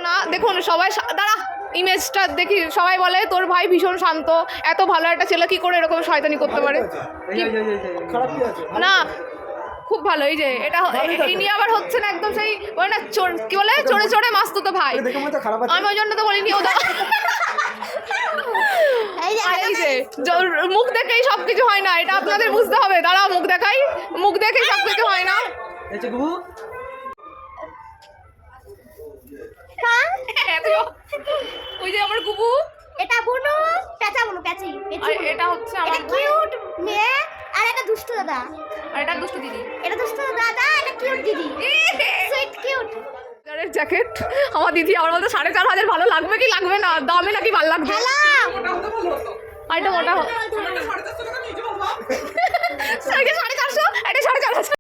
না দেখুন সবাই দাঁড়া ইমেজটা দেখি, সবাই বলে তোর ভাই ভীষণ শান্ত, এত ভালো একটা ছেলে কি করে এরকম শয়তানি করতে পারে। না খুব ভালো, এই যে এটা এই নিয়ে আবার হচ্ছে না একদম সেই বলে না কি বলে চড়ে চড়ে মাস্ত তো ভাই, আমি ওই জন্য তো বলিনি ওটা। এই যে মুখ দেখেই সবকিছু হয় না, এটা আপনাদের বুঝতে হবে। দাঁড়াও মুখ দেখাই, মুখ দেখেই সবকিছু হয় না। ওই যে আমার গুবু, এটা বুনু, পেঁচা বুনু, পেঁচি। আর এটা হচ্ছে আমার কিউট মেয়ে, আর এটা দুষ্টু দাদা, আর এটা দুষ্টু দিদি। এটা দুষ্টু দাদা, এটা কিউট দিদি, সুইট কিউট। জ্যাকেট আমার দিদি আমার বলতে 4,500 ভালো লাগবে কি লাগবে না, দামে নাকি ভালো লাগবে। আর এটা মোটা